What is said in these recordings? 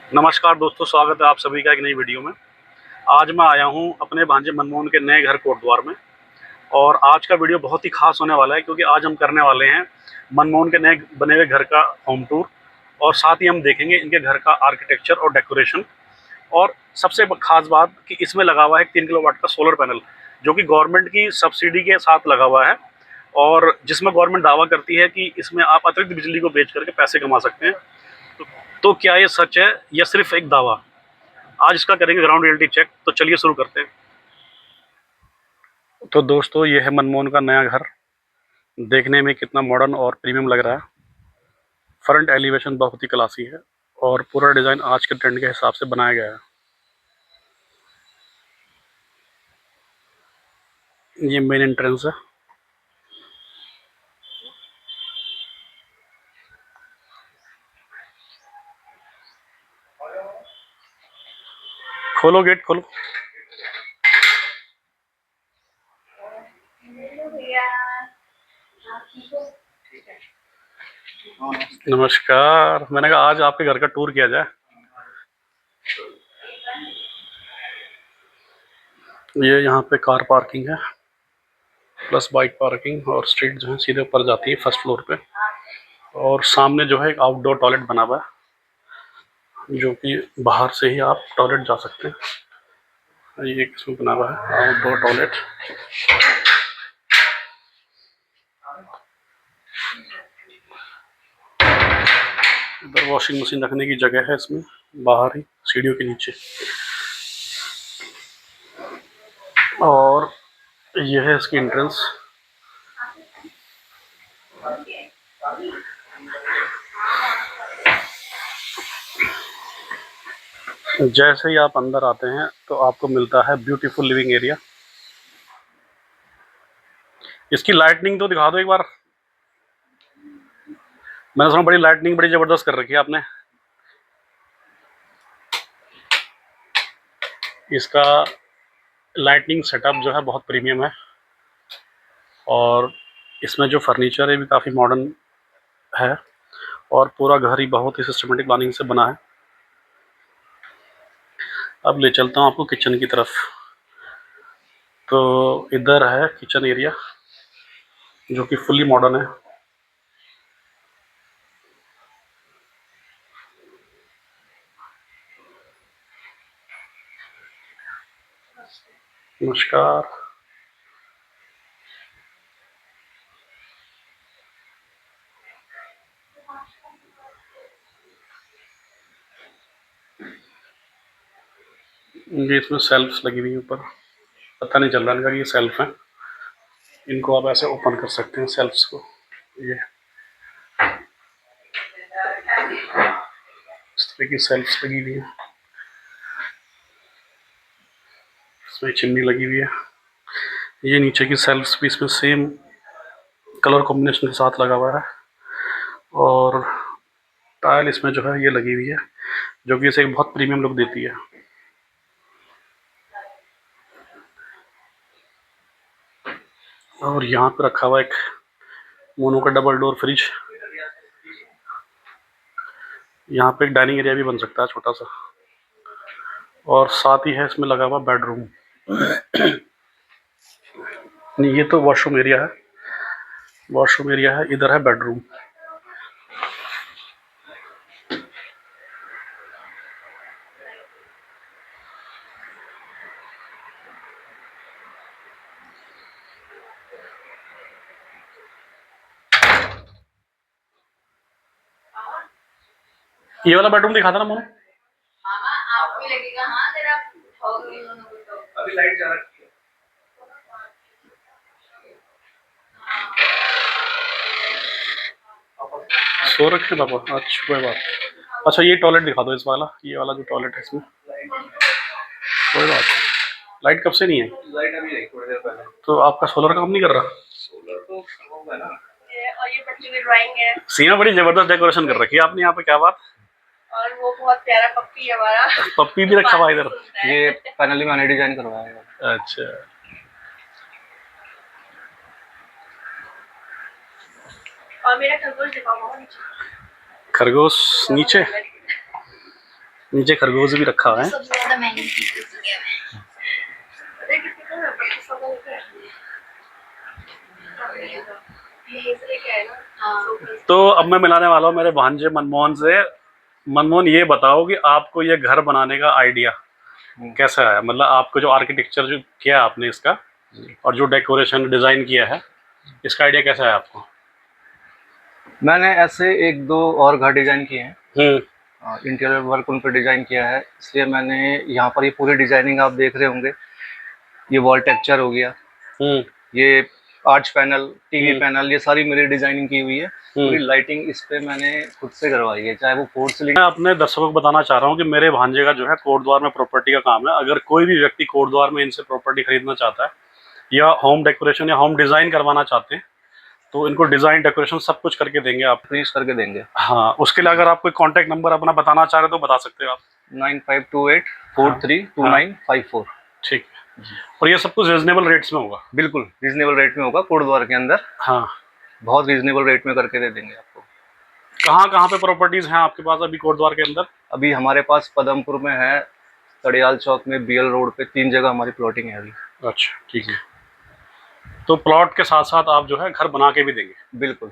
नमस्कार दोस्तों, स्वागत है आप सभी का एक नई वीडियो में। आज मैं आया हूं अपने भांजे मनमोहन के नए घर कोटद्वार में। और आज का वीडियो बहुत ही खास होने वाला है क्योंकि आज हम करने वाले हैं मनमोहन के नए बने हुए घर का होम टूर। और साथ ही हम देखेंगे इनके घर का आर्किटेक्चर और डेकोरेशन। और सबसे खास बात कि इसमें लगा हुआ है 3 किलोवाट का सोलर पैनल, जो कि गवर्नमेंट की सब्सिडी के साथ लगा हुआ है। और जिसमें गवर्नमेंट दावा करती है कि इसमें आप अतिरिक्त बिजली को बेच करके पैसे कमा सकते हैं। तो क्या ये सच है या सिर्फ एक दावा? आज इसका करेंगे ग्राउंड रियलिटी चेक। तो चलिए शुरू करते हैं। तो दोस्तों, ये है मनमोहन का नया घर। देखने में कितना मॉडर्न और प्रीमियम लग रहा है। फ्रंट एलिवेशन बहुत ही क्लासी है और पूरा डिज़ाइन आज के ट्रेंड के हिसाब से बनाया गया है। ये मेन एंट्रेंस है। खोलो, गेट खोलो। नमस्कार। मैंने कहा आज आपके घर का टूर किया जाए। ये यहाँ पे कार पार्किंग है प्लस बाइक पार्किंग, और स्ट्रीट जो है सीधे ऊपर जाती है फर्स्ट फ्लोर पे। और सामने जो है एक आउटडोर टॉयलेट बना हुआ है, जो कि बाहर से ही आप टॉयलेट जा सकते हैं। ये इसमें बना हुआ है आउटडोर टॉयलेट। इधर वॉशिंग मशीन रखने की जगह है इसमें, बाहर ही सीढ़ियों के नीचे। और यह है इसकी एंट्रेंस। जैसे ही आप अंदर आते हैं तो आपको मिलता है ब्यूटीफुल लिविंग एरिया। इसकी लाइटनिंग तो दिखा दो एक बार। मैंने सुना बड़ी लाइटनिंग बड़ी जबरदस्त कर रखी है आपने। इसका लाइटनिंग सेटअप जो है बहुत प्रीमियम है। और इसमें जो फर्नीचर है भी काफ़ी मॉडर्न है। और पूरा घर ही बहुत ही सिस्टमेटिक प्लानिंग से बना है। अब ले चलता हूँ आपको किचन की तरफ। तो इधर है किचन एरिया, जो कि फुली मॉडर्न है। नमस्कार। ये इसमें सेल्फ्स लगी हुई है ऊपर। पता नहीं चल रहा इनका कि ये सेल्फ है। इनको आप ऐसे ओपन कर सकते हैं सेल्फ्स को। ये इस तरह की सेल्फ्स लगी हुई है। इसमें चिमनी लगी हुई है। ये नीचे की सेल्फ्स भी इसमें सेम कलर कॉम्बिनेशन के साथ लगा हुआ है। और टाइल इसमें जो है ये लगी हुई है, जो कि इसे एक बहुत प्रीमियम लुक देती है। और यहाँ पे रखा हुआ एक मोनो का डबल डोर फ्रिज। यहाँ पे एक डाइनिंग एरिया भी बन सकता है छोटा सा। और साथ ही है इसमें लगा हुआ बेडरूम। नहीं, ये तो वॉशरूम एरिया है। वॉशरूम एरिया है, इधर है बेडरूम। ये वाला बेडरूम दिखा था ना मोनो। आपको भी लगेगा हाँ तेरा अभी लाइट जा रखी है। सो रखे पापा? अच्छा कोई बात। अच्छा ये टॉयलेट दिखा दो, इस वाला, ये वाला जो टॉयलेट है इसमें। कोई बात नहीं। लाइट कब से नहीं है? लाइट अभी आई थोड़ी देर पहले। तो आपका सोलर का काम नहीं कर रहा? सोलर तो होगा ना। और ये बच्चों की ड्राइंग है। सीमा बड़ी जबरदस्त डेकोरेशन कर रखी है आपने यहाँ पे, क्या बात। और वो बहुत प्यारा पप्पी है हमारा। पप्पी भी रखा हुआ इधर? ये पैनल ही मैंने डिजाइन करवाया है। अच्छा। और मेरा खरगोश दिखाओ नीचे। खरगोश नीचे? नीचे खरगोश भी रखा हुआ है। सबसे ज्यादा महंगी चीज तो अब मैं मिलाने वाला हूँ मेरे भांजे मनमोहन से। मनमोहन, ये बताओ कि आपको ये घर बनाने का आइडिया कैसा है? मतलब आपको जो आर्किटेक्चर जो किया आपने इसका और जो डेकोरेशन डिज़ाइन किया है, इसका आइडिया कैसा है आपको? मैंने ऐसे 1-2 और घर डिज़ाइन किए हैं। इंटीरियर वर्क उन पर डिज़ाइन किया है, इसलिए मैंने यहाँ पर ये पूरी डिज़ाइनिंग आप देख रहे होंगे। ये वॉल टेक्सचर हो गया, ये आर्च पैनल, टीवी पैनल, ये सारी मेरी डिज़ाइनिंग की हुई है। पूरी लाइटिंग इस पे मैंने खुद से करवाई है, चाहे वो फोर सीलिंग। मैं अपने दर्शकों को बताना चाह रहा हूँ कि मेरे भांजे का जो है कोटद्वार में प्रॉपर्टी का काम है। अगर कोई भी व्यक्ति कोटद्वार में इनसे प्रॉपर्टी खरीदना चाहता है या होम डेकोरेशन या होम डिज़ाइन करवाना चाहते हैं, तो इनको डिज़ाइन डेकोरेशन सब कुछ करके देंगे, आप फिनिश करके देंगे। हाँ, उसके लिए अगर आप कोई कॉन्टैक्ट नंबर अपना बताना चाह रहे हो तो बता सकते हो आप। 9528432954। ठीक है, और ये सब कुछ रीजनेबल रेट्स में होगा? बिल्कुल रीजनेबल रेट में होगा, कोटद्वार के अंदर। हाँ, बहुत रीजनेबल रेट में करके दे देंगे आपको। कहाँ कहाँ पे प्रॉपर्टीज हैं आपके पास अभी कोटद्वार के अंदर? अभी हमारे पास पदमपुर में है, तड़ियाल चौक में, बीएल रोड पे, 3 जगह हमारी प्लॉटिंग है अभी। अच्छा, ठीक है। तो प्लॉट के साथ साथ आप जो है घर बना के भी देंगे? बिल्कुल,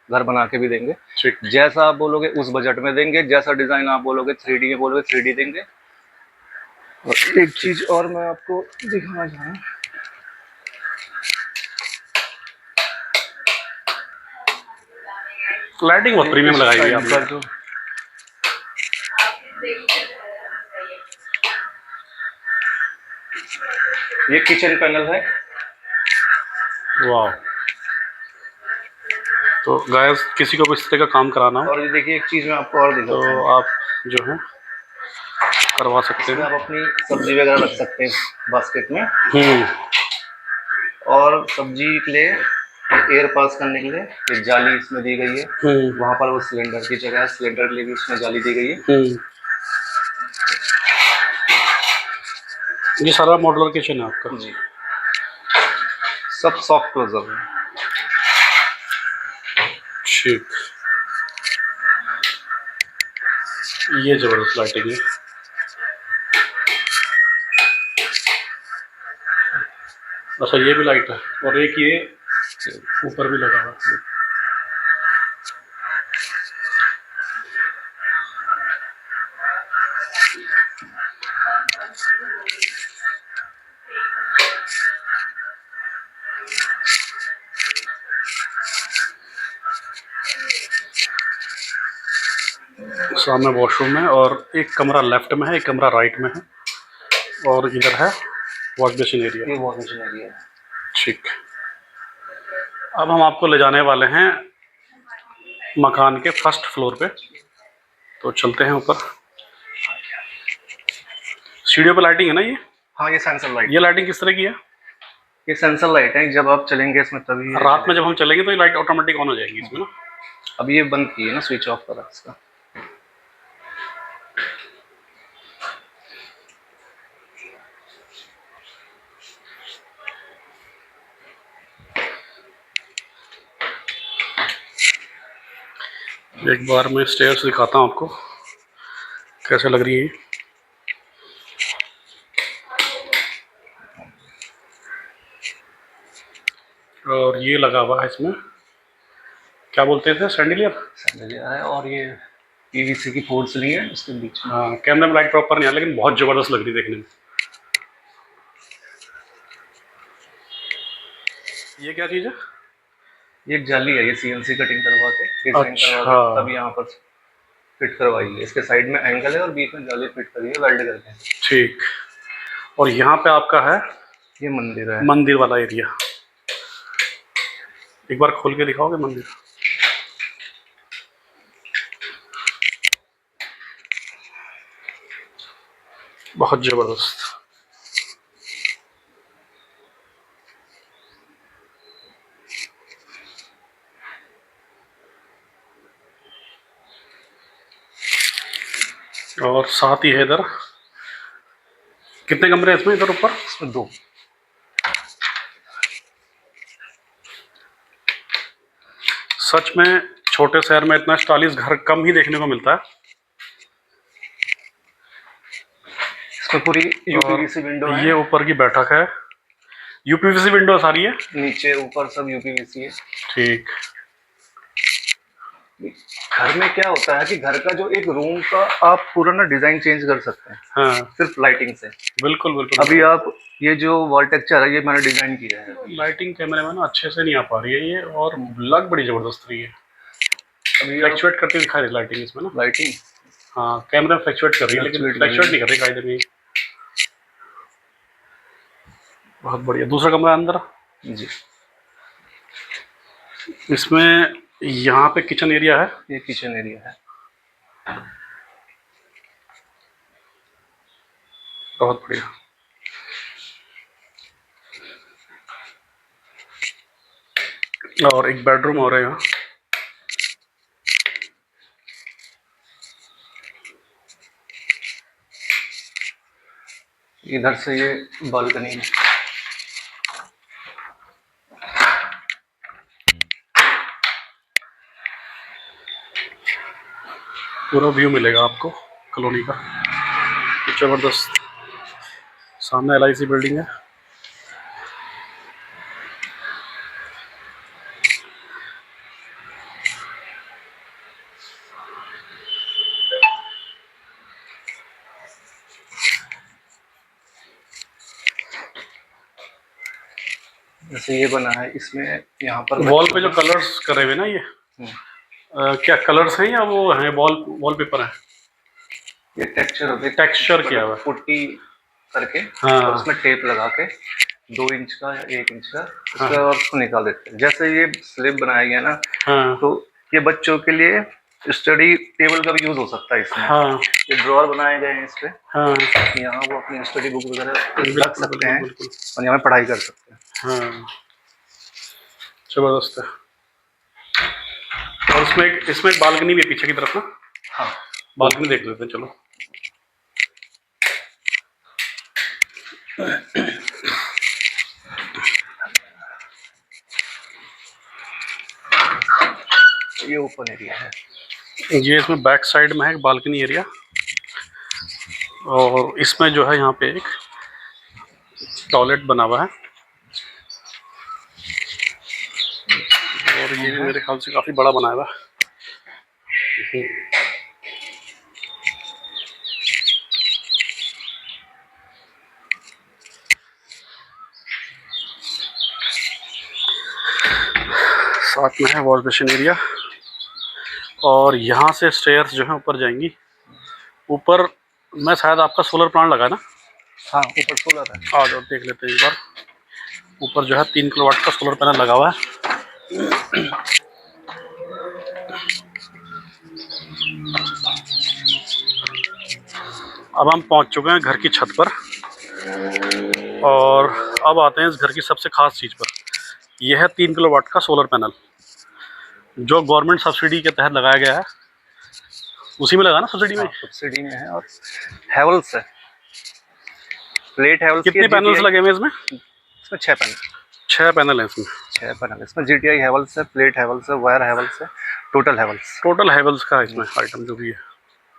घर बना के भी देंगे। ठीक, जैसा आप बोलोगे उस बजट में देंगे, जैसा डिजाइन आप बोलोगे 3D में बोलोगे 3D देंगे। और एक चीज और मैं आपको दिखाना चाह रहा हूँ, लाइटिंग बहुत प्रीमियम लगाई हुई है आपने। ये किचन पैनल है। वाह, तो गाइस किसी को भी इस तरह का काम कराना हो, और ये देखिए एक चीज मैं आपको और दिखाता हूं, तो आप जो है करवा सकते हैं। आप अपनी सब्जी वगैरह रख सकते हैं बास्केट में। और सब्जी के लिए एयर पास करने के लिए ये जाली इसमें दी गई है। वहाँ पर वो सिलेंडर की जगह है, सिलेंडर के लिए भी इसमें जाली दी गई है। ये सारा मॉड्यूलर किचन है आपका? जी, सब सॉफ्ट क्लोजर है। ठीक, ये जबरदस्त लाइटिंग है। अच्छा, ये भी लाइट है, और एक ये ऊपर भी लगा हुआ है। सामने वॉशरूम है, और एक कमरा लेफ्ट में है, एक कमरा राइट में है, और इधर है वॉश बेसिन एरिया। ये वॉश बेसिन एरिया है। ठीक, अब हम आपको ले जाने वाले हैं मकान के फर्स्ट फ्लोर पे, तो चलते हैं ऊपर। सीढ़ियों पे लाइटिंग है ना ये? हाँ, ये सेंसर लाइट। ये लाइटिंग किस तरह की है? ये सेंसर लाइट है, जब आप चलेंगे इसमें तभी। रात में जब हम चलेंगे तो ये लाइट ऑटोमेटिक ऑन हो जाएगी इसमें ना? अब ये बंद की है ना, स्विच ऑफ करा इसका। एक बार मैं स्टेयर्स दिखाता हूँ आपको कैसे लग रही है। और ये लगा हुआ है इसमें, क्या बोलते थे, सैंडलियर है। और ये पीवीसी की फोर सीलिंग है उसके बीच में। हाँ, कैमरे में लाइट प्रॉपर नहीं आ, लेकिन बहुत ज़बरदस्त लग रही है देखने में। ये क्या चीज़ है? ये जाली है, ये सीएनसी कटिंग करवा के डिजाइन करवा के तब यहाँ पर फिट करवाई है। इसके साइड में एंगल है और बीच में जाली फिट करी है वेल्ड करके। ठीक, और यहाँ पे आपका है ये मंदिर है, मंदिर वाला एरिया। एक बार खोल के दिखाओगे मंदिर? बहुत जबरदस्त। और साथ ही है इधर, कितने कमरे हैं इसमें? इधर ऊपर इसमें 2। सच में छोटे शहर में इतना स्टाइलिश घर कम ही देखने को मिलता है। इसमें पूरी यूपीवीसी विंडो है। ये ऊपर की बैठक है, यूपीवीसी विंडो सारी है, नीचे ऊपर सब यूपीवीसी है। ठीक। घर में क्या होता है कि घर का जो एक रूम का आप पूरा ना डिजाइन चेंज कर सकते हैं, हाँ सिर्फ लाइटिंग से। बिल्कुल बिल्कुल। अभी आप ये जो वॉल टेक्सचर है ये मैंने डिजाइन किया है। लाइटिंग कैमरे में ना अच्छे से नहीं आ पा रही है ये, और लग बड़ी जबरदस्त रही है। अभी फ्लैक्चुएट करती दिखा रही लाइटिंग इसमें ना। लाइटिंग हाँ कैमरा में फ्लैक्चुएट कर रही है, लेकिन फ्लैक्चुएट नहीं कर रही कायदे में। बहुत बढ़िया। दूसरा कमरा अंदर जी, इसमें यहाँ पे किचन एरिया है। ये किचन एरिया है। बहुत बढ़िया। और एक बेडरूम और है यहाँ। इधर से ये बालकनी है। पूरा व्यू मिलेगा आपको कॉलोनी का, जबरदस्त। सामने LIC बिल्डिंग है। जैसे ये बना है, इसमें यहाँ पर वॉल पे जो कलर्स करे हुए ना ये क्या कलर्स हैं या वो है वॉलपेपर है? ये टेक्सचर किया हुआ है, पुट्टी करके। हाँ। और उसमें टेप लगा के 2 इंच का या 1 इंच का हाँ। उसका और उसको निकाल देते हैं। जैसे ये स्लैब बनाया गया ना, हाँ। तो ये बच्चों के लिए स्टडी टेबल का भी यूज हो सकता है इसमें। हाँ। ये ड्रॉअर बनाए गए हैं इस पे। हाँ। यहाँ वो अपनी स्टडी बुक वगैरह बिल्कुल, रख सकते हैं बिल्कुल। और यहाँ पढ़ाई कर सकते हैं। हाँ जबरदस्त है। और इसमें एक बालकनी भी है पीछे की तरफ ना। हाँ बालकनी देख लेते हैं चलो। ये ओपन एरिया है। ये इसमें बैक साइड में है बालकनी एरिया, और इसमें जो है यहाँ पे एक टॉयलेट बना हुआ है, और ये भी मेरे ख्याल से काफ़ी बड़ा बनाया हुआ है। साथ में है वॉश बेसिन एरिया, और यहाँ से स्टेयर्स जो है ऊपर जाएंगी। ऊपर में शायद आपका सोलर प्लांट लगा है ना? हाँ ऊपर सोलर है। आ जाओ देख लेते हैं एक बार। ऊपर जो है 3 किलोवाट का सोलर पैनल लगा हुआ है। अब हम पहुंच चुके हैं घर की छत पर, और अब आते हैं इस घर की सबसे खास चीज़ पर। यह है 3 किलोवाट का सोलर पैनल, जो गवर्नमेंट सब्सिडी के तहत लगाया गया है। उसी में लगा ना सब्सिडी में? सब्सिडी में है। और हैवल्स है, प्लेट हैवल्स। कितने पैनल्स लगे हुए इसमें? इसमें 6 पैनल। 6 पैनल है इसमें। 6 पैनल। इसमें GTI हैवल्स है, प्लेट हैवल्स है, वायर हैवल्स है, टोटल हैवल्स। टोटल हैवल्स का इसमें आइटम जो भी है,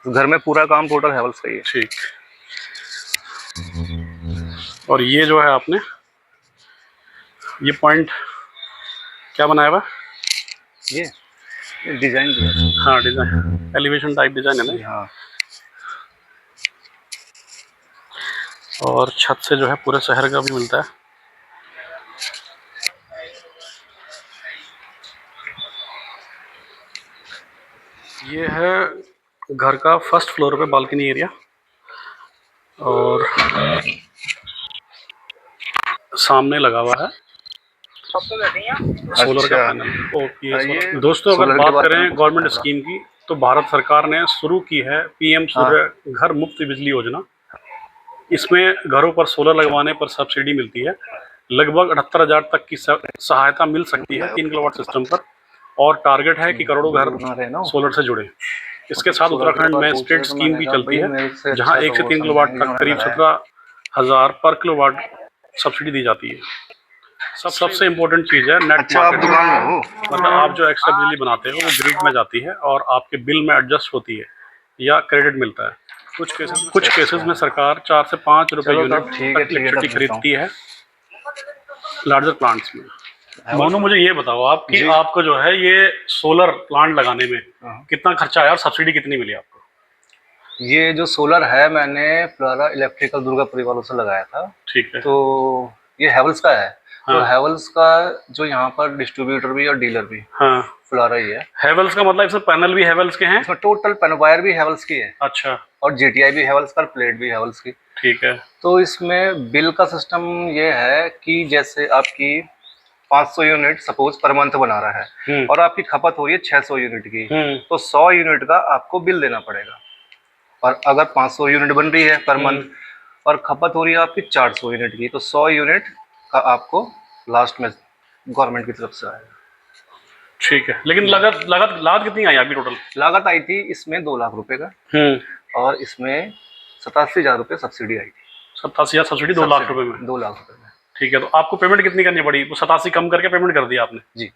तो घर में पूरा काम टोटल हैवल्स का ही है। ठीक। और ये जो है आपने ये पॉइंट क्या बनाया हुआ? ये डिजाइन दिया है। हाँ डिजाइन, एलिवेशन टाइप डिजाइन है ना। हाँ। और छत से जो है पूरे शहर का भी मिलता है। ये है घर का फर्स्ट फ्लोर पे बालकनी एरिया, और सामने लगा हुआ है सोलर का पैनल। ओके दोस्तों, अगर बात करें गवर्नमेंट स्कीम की, तो भारत सरकार ने शुरू की है PM सूर्य घर मुफ्त बिजली योजना। इसमें घरों पर सोलर लगवाने पर सब्सिडी मिलती है। लगभग 78,000 तक की सहायता मिल सकती है 3 किलोवाट सिस्टम पर, और टारगेट है कि करोड़ों घर सोलर से जुड़े। इसके साथ उत्तराखंड में स्टेट स्कीम भी चलती है, जहां 1 से 3 किलोवाट तक करीब 17,000 पर किलोवाट सब्सिडी दी जाती है। सबसे इम्पोर्टेंट चीज़ है नेट मार्केट। मतलब आप जो एक्स्ट्रा बिजली बनाते हो वो ग्रिड में जाती है और आपके बिल में एडजस्ट होती है या क्रेडिट मिलता है। कुछ केसेस में सरकार 4 से 5 रुपए चलो यूनिट तब ठीक है, तक इलेक्ट्रिसिटी खरीदती है लार्जर प्लांट्स में। मोनू, मुझे ये बताओ आप कि जी। आपको जो है ये सोलर प्लांट लगाने में हाँ। कितना खर्चा आया और सब्सिडी कितनी मिली आपको? ये जो सोलर है मैंने फ्लोरा इलेक्ट्रिकल दुर्गापुरी वालों से लगाया था। ठीक है। तो ये हैवल्स का है। तो हाँ। हैवल्स का जो यहाँ पर डिस्ट्रीब्यूटर भी और डीलर भी हाँ, फ्लोरा ही है। हेवल्स का मतलब इसमें पैनल भी हेवल्स के हैं? इसमें टोटल वायर भी हैवल्स की है। अच्छा। और जीटीआई भी हैवल्स का, प्लेट भी हैवल्स की। ठीक है। तो इसमें बिल का सिस्टम ये है कि जैसे आपकी 500 यूनिट सपोज पर मंथ बना रहा है और आपकी खपत हो रही है 600 यूनिट की, तो 100 यूनिट का आपको बिल देना पड़ेगा। और अगर 500 यूनिट बन रही है पर मंथ और खपत हो रही है आपकी 400 यूनिट की, तो 100 यूनिट का आपको लास्ट में गवर्नमेंट की तरफ से आएगा। ठीक है, लेकिन लागत कितनी आई आपकी टोटल? लागत आई थी इसमें 2 लाख रुपए का और इसमें 87,000 रुपये सब्सिडी आई थी। 87,000 सब्सिडी 2 लाख रुपए में? 2 लाख रुपए में। ठीक है, तो आपको पेमेंट कितनी करनी पड़ी? वो 87 कम करके पेमेंट कर दिया आपने? जी,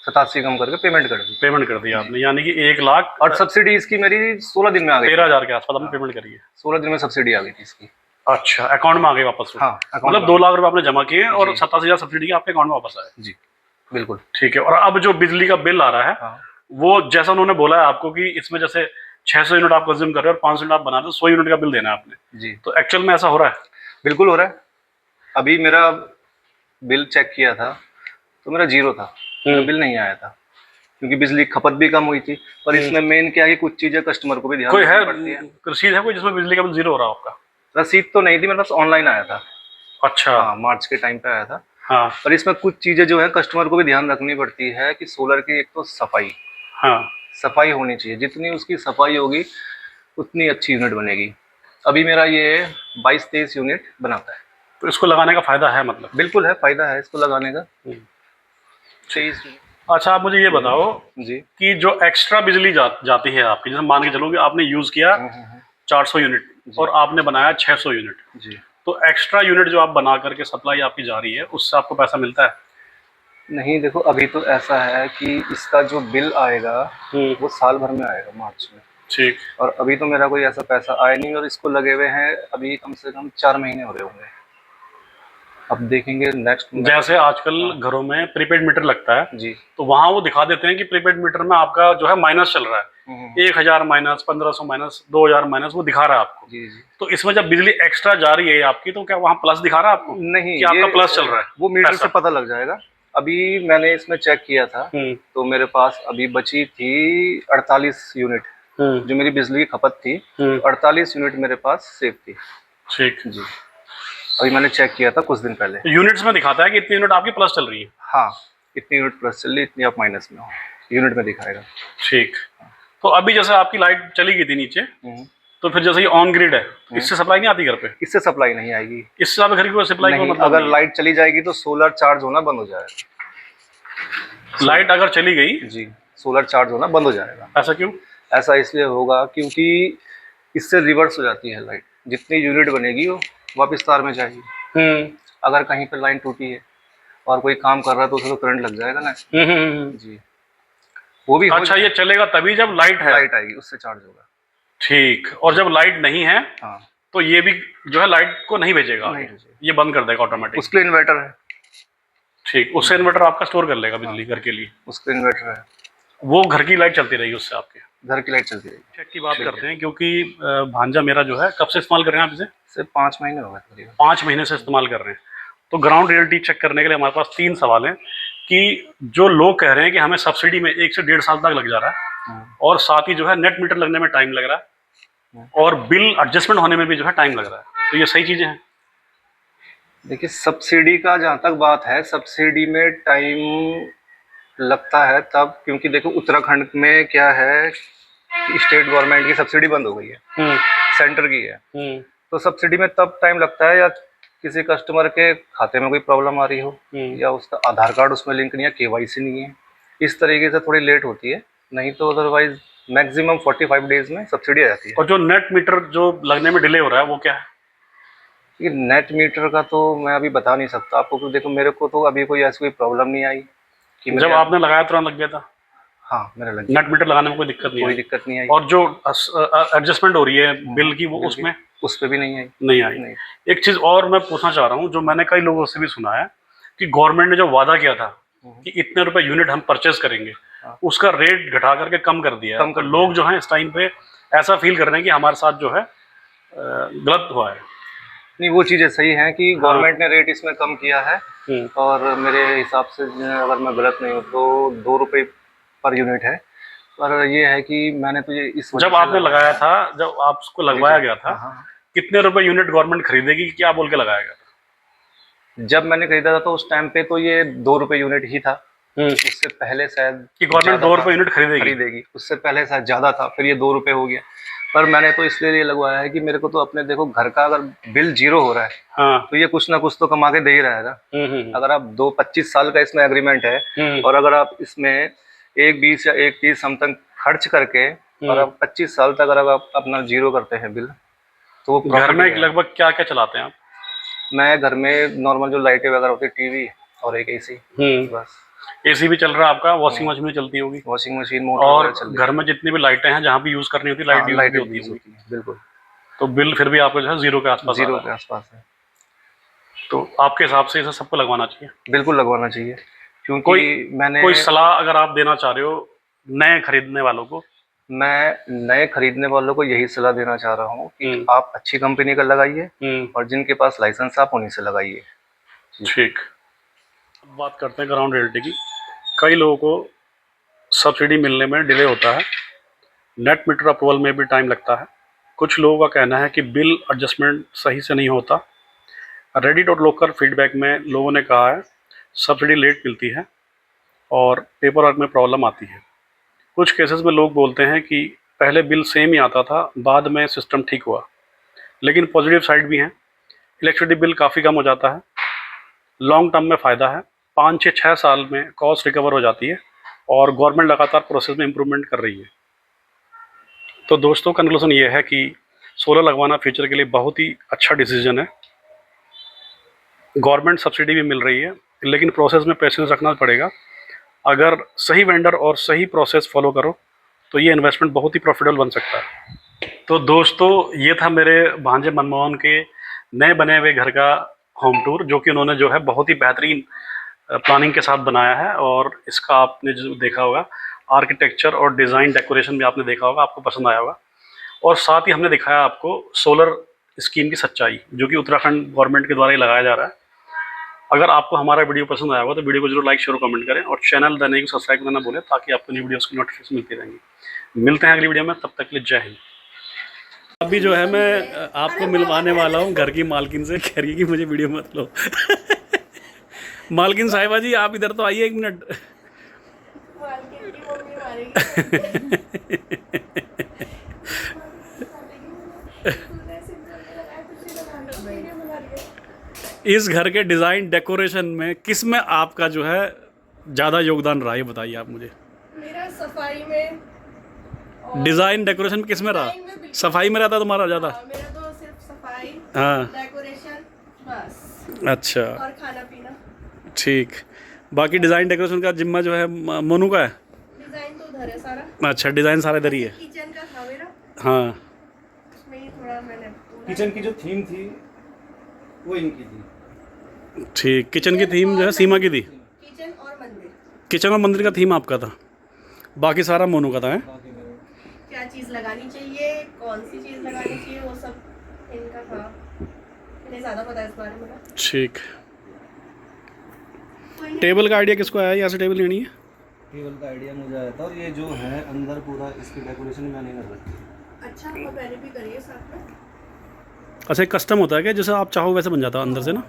87 कम करके पेमेंट कर दी आपने, यानी कि 1 लाख। और सब्सिडी इसकी मेरी 16 दिन में आ गई। 13,000 के आसपास आपने पेमेंट करी है? 16 दिन में सब्सिडी आ गई थी इसकी। अच्छा, अकाउंट में आ गई वापस? हाँ, मतलब 2 लाख रुपए आपने जमा किए और 87,000 सब्सिडी आपके अकाउंट में वापस आए? जी बिल्कुल। ठीक है, और अब जो बिजली का बिल आ रहा है, हाँ, वो जैसा उन्होंने बोला है आपको कि इसमें जैसे 600 यूनिट आप कंज्यूम कर रहे हो और 500 यूनिट आप बना रहे हो, 100 यूनिट का बिल देना है आपने जी। तो एक्चुअल में ऐसा हो रहा है? बिल्कुल हो रहा है। अभी मेरा बिल चेक किया था तो मेरा 0 था, बिल नहीं आया था क्योंकि बिजली खपत भी कम हुई थी। पर इसमें मेन क्या है कि कुछ चीजें कस्टमर को भी ध्यान रखनी पड़ती है। रसीद है कोई जिसमें बिजली का बिल 0 हो रहा है आपका? रसीद तो नहीं थी, मेरे पास ऑनलाइन आया था। अच्छा। हाँ, मार्च के टाइम पे आया था। हाँ। पर इसमें कुछ चीजें जो है कस्टमर को भी ध्यान रखनी पड़ती है कि सोलर की एक तो सफाई, हाँ, सफाई होनी चाहिए। जितनी उसकी सफाई होगी उतनी अच्छी यूनिट बनेगी। अभी मेरा ये 22-23 यूनिट बनाता है। तो इसको लगाने का फायदा है? मतलब बिल्कुल है, फायदा है इसको लगाने का। 23। अच्छा, आप मुझे ये बताओ जी कि जो एक्स्ट्रा बिजली जाती है आपकी, जैसे मान के चलो कि आपने यूज किया 400 यूनिट और आपने बनाया 600 यूनिट जी, तो एक्स्ट्रा यूनिट जो आप बना करके सप्लाई आपकी जा रही है उससे आपको पैसा मिलता है? नहीं, देखो अभी तो ऐसा है कि इसका जो बिल आएगा वो साल भर में आएगा, मार्च में। ठीक। और अभी तो मेरा कोई ऐसा पैसा आया नहीं और इसको लगे हुए हैं अभी कम से कम 4 महीने हो रहे होंगे। अब देखेंगे नेक्स्ट। जैसे आजकल घरों में प्रीपेड मीटर लगता है जी, तो वहाँ वो दिखा देते हैं कि प्रीपेड मीटर में आपका जो है माइनस चल रहा है, 1000 माइनस, 1500 माइनस, 2000 माइनस, वो दिखा रहा है आपको। जी जी। तो इसमें जब बिजली एक्स्ट्रा जा रही है आपकी, तो क्या वहाँ प्लस दिखा रहा है आपको? नहीं, कि आपका प्लस चल रहा है? वो मीटर से पता लग जाएगा। अभी मैंने इसमें चेक किया था तो मेरे पास अभी बची थी 48 यूनिट जो मेरी बिजली की खपत थी। 48 यूनिट मेरे पास सेफ थी। ठीक जी, अभी मैंने चेक किया था कुछ दिन पहले। तो यूनिट्स में दिखाता है कि इतनी यूनिट आपकी प्लस चल रही है? हाँ, इतनी यूनिट प्लस चल रही है, इतनी आप माइनस में हो, यूनिट में दिखाएगा। ठीक। तो अभी जैसे आपकी लाइट चली गई थी नीचे, तो फिर जैसे ये ऑन ग्रिड है, इससे सप्लाई नहीं आती घर पे? इससे सप्लाई नहीं आएगी। इससे आप घर की सप्लाई नहीं, मतलब अगर लाइट चली जाएगी तो सोलर चार्ज होना बंद हो जाएगा। लाइट अगर चली गई जी, सोलर चार्ज होना बंद हो जाएगा। ऐसा क्यों? ऐसा इसलिए होगा क्योंकि इससे रिवर्स हो जाती है लाइट। जितनी यूनिट बनेगी वो वापस तार में जाएगी। अगर कहीं पर लाइन टूटी है और कोई काम कर रहा है तो उसे तो करंट लग जाएगा ना। जी, वो भी। अच्छा, ये चलेगा तभी जब लाइट है? लाइट आएगी उससे चार्ज होगा। ठीक। और जब लाइट नहीं है हाँ, तो ये भी जो है लाइट को नहीं भेजेगा, ये बंद कर देगा ऑटोमेटिक? उसके इन्वर्टर है। ठीक, उससे इन्वर्टर आपका स्टोर कर लेगा बिजली घर के लिए? उसका इन्वर्टर है, वो घर की लाइट चलती रहेगी उससे, आपके घर की लाइट चलती रहेगी। चेक की बात करते हैं, क्योंकि भांजा मेरा जो है कब से इस्तेमाल कर रहे हैं आप इसे? सिर्फ 5 महीने हो गए। 5 महीने से इस्तेमाल कर रहे हैं। तो ग्राउंड रियलिटी चेक करने के लिए हमारे पास 3 सवाल हैं कि जो लोग कह रहे हैं कि हमें सब्सिडी में 1 से 1.5 साल तक लग जा रहा है और साथ ही जो है नेट मीटर लगने में टाइम लग रहा है और बिल एडजस्टमेंट होने में भी जो है टाइम लग रहा है, तो ये सही चीजें हैं? देखिए, सब्सिडी का जहाँ तक बात है, सब्सिडी में टाइम लगता है तब, क्योंकि देखो उत्तराखंड में क्या है कि स्टेट गवर्नमेंट की सब्सिडी बंद हो गई है, सेंटर की है। तो सब्सिडी में तब टाइम लगता है या किसी कस्टमर के खाते में कोई प्रॉब्लम आ रही हो या उसका आधार कार्ड उसमें लिंक नहीं है, केवाईसी नहीं है, इस तरीके से थोड़ी लेट होती है। नहीं तो अदरवाइज मैक्सिमम 45 डेज में सब्सिडी आ जाती है। और जो नेट मीटर जो लगने में डिले हो रहा है वो क्या है? ये नेट मीटर का तो मैं अभी बता नहीं सकता आपको, क्योंकि देखो मेरे को तो अभी कोई ऐसी कोई प्रॉब्लम नहीं आई कि जब आपने लगाया तुरंत लग गया था? हाँ मेरा लग गया। नेट मीटर लगाने में कोई दिक्कत नहीं कोई आई? दिक्कत नहीं आई। और जो एडजस्टमेंट हो रही है बिल की, वो उसमें उस पर भी नहीं आई। नहीं आई। नहीं। एक चीज और मैं पूछना चाह रहा हूँ, जो मैंने कई लोगों से भी सुना है कि गवर्नमेंट ने जो वादा किया था कि इतने रुपए यूनिट हम परचेज करेंगे, उसका रेट घटा करके कम कर दिया है। तो लोग जो हैं इस टाइम पे ऐसा फील कर रहे हैं कि हमारे साथ जो है गलत हुआ है। नहीं, वो चीज़ें सही हैं कि गवर्नमेंट ने रेट इसमें कम किया है, और मेरे हिसाब से अगर मैं गलत नहीं हूँ तो 2 रुपये पर यूनिट है। पर ये है कि मैंने तो ये इस जब आपने लगाया था, जब आपको लगवाया गया था, कितने रुपए यूनिट गवर्नमेंट खरीदेगी, क्या बोल के लगाया गया था? जब मैंने खरीदा था तो उस टाइम पे तो ये 2 रुपये यूनिट ही था। उससे पहले शायद कि गवर्नमेंट 2 रुपये यूनिट खरीदेगी, उससे पहले शायद ज़्यादा था, फिर ये 2 रुपये हो गया। पर मैंने तो इसलिए ये लगवाया है कि मेरे को तो अपने, देखो घर का अगर बिल 0 हो रहा है, हाँ, तो ये कुछ ना कुछ तो कमा के दे ही रहा है ना। अगर आप 25 साल का इसमें एग्रीमेंट है, और अगर आप इसमें 1.20 या 1.30 समथिंग खर्च करके और आप 25 साल तक अगर आप अपना 0 करते हैं बिल, तो वो घर में लगभग क्या क्या चलाते हैं आप? मैं घर में नॉर्मल जो लाइटें वगैरह होती है, टीवी और एक एसी, बस। एसी भी चल रहा है आपका, वॉशिंग मशीन भी चलती होगी? वॉशिंग मशीन, मोटर, और घर में जितनी भी लाइटें हैं जहाँ भी यूज करनी होती है, लाइट यूज होती है, बिल्कुल। तो बिल फिर भी आपको जो है 0 के आसपास, 0 के आसपास है। तो आपके हिसाब से इसे सबको लगवाना चाहिए? बिल्कुल लगवाना चाहिए, क्योंकि मैंने कोई सलाह अगर आप देना चाह रहे हो नए खरीदने वालों को? मैं नए खरीदने वालों को यही सलाह देना चाह रहा हूँ कि आप अच्छी कंपनी का लगाइए, और जिनके पास लाइसेंस आप उन्हीं से लगाइए। ठीक। बात करते हैं ग्राउंड रियल्टी की। कई लोगों को सब्सिडी मिलने में डिले होता है, नेट मीटर अप्रूवल में भी टाइम लगता है। कुछ लोगों का कहना है कि बिल एडजस्टमेंट सही से नहीं होता। रेडिट और लोकल फीडबैक में लोगों ने कहा है सब्सिडी लेट मिलती है और पेपर वर्क में प्रॉब्लम आती है। कुछ केसेस में लोग बोलते हैं कि पहले बिल सेम ही आता था, बाद में सिस्टम ठीक हुआ। लेकिन पॉजिटिव साइड भी हैं, इलेक्ट्रिसिटी बिल काफ़ी कम हो जाता है, लॉन्ग टर्म में फ़ायदा है, 5 से 6 साल में कॉस्ट रिकवर हो जाती है, और गवर्नमेंट लगातार प्रोसेस में इम्प्रूवमेंट कर रही है। तो दोस्तों, कंक्लूजन ये है कि सोलर लगवाना फ्यूचर के लिए बहुत ही अच्छा डिसीजन है। गवर्नमेंट सब्सिडी भी मिल रही है, लेकिन प्रोसेस में पेशेंस रखना पड़ेगा। अगर सही वेंडर और सही प्रोसेस फॉलो करो तो ये इन्वेस्टमेंट बहुत ही प्रॉफिटेबल बन सकता है। तो दोस्तों, ये था मेरे भांजे मनमोहन के नए बने हुए घर का होम टूर, जो कि उन्होंने जो है बहुत ही बेहतरीन प्लानिंग के साथ बनाया है। और इसका आपने जो देखा होगा आर्किटेक्चर और डिज़ाइन डेकोरेशन भी आपने देखा होगा, आपको पसंद आया होगा। और साथ ही हमने दिखाया आपको सोलर स्कीम की सच्चाई, जो कि उत्तराखंड गवर्नमेंट के द्वारा ही लगाया जा रहा है। अगर आपको हमारा वीडियो पसंद आया होगा तो वीडियो को जरूर लाइक शेयर और कमेंट करें, और चैनल द नई को सब्सक्राइब करना भूलें, ताकि आपको नई वीडियोस की नोटिफिकेशन मिलती रहेंगी। मिलते हैं अगली वीडियो में, तब तक के लिए जय हिंद। अभी जो है मैं आपको मिलवाने वाला हूँ घर की मालकिन से, कह रही है कि मुझे वीडियो मत लो। मालकिन साहिबा जी, आप इधर तो आइए 1 मिनट। इस घर के डिज़ाइन डेकोरेशन में किस में आपका जो है ज़्यादा योगदान रहा, ये बताइए आप मुझे। मेरा सफाई में, डिज़ाइन डेकोरेशन में किस में रहा? सफाई में रहता तुम्हारा ज़्यादा? मेरा तो सिर्फ सफाई, हाँ, डेकोरेशन बस, अच्छा, और खाना पीना। ठीक। बाकी डिज़ाइन डेकोरेशन का जिम्मा जो है मोनू का है? डिज़ाइन तो उधर है सारा। अच्छा, डिज़ाइन सारा इधर ही है। किचन का था मेरा, हाँ, उसमें ही थोड़ा मैंने किचन की जो थीम थी वो इनकी थी। ठीक। किचन की थीम जो है सीमा की थी? किचन और मंदिर, किचन और मंदिर का थीम आपका था, बाकी सारा मोनू का था। है क्या चीज़ लगानी चाहिए, कौन सी चीज़ लगानी चाहिए, वो सब इनका था। इन्हें ज़्यादा पता है इस बारे में ना। ठीक। टेबल का आइडिया किसको आया, यहाँ से टेबल लेनी है? टेबल का आइडिया मुझे आया था, और ये जो है अंदर पूरा इसकी डेकोरेशन मैंने कर रखी है। अच्छा, और मैंने भी करी है साथ में। अच्छा, कस्टम होता है क्या, जैसे आप चाहो वैसे बन जाता है अंदर से ना?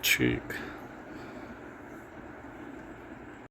ठीक।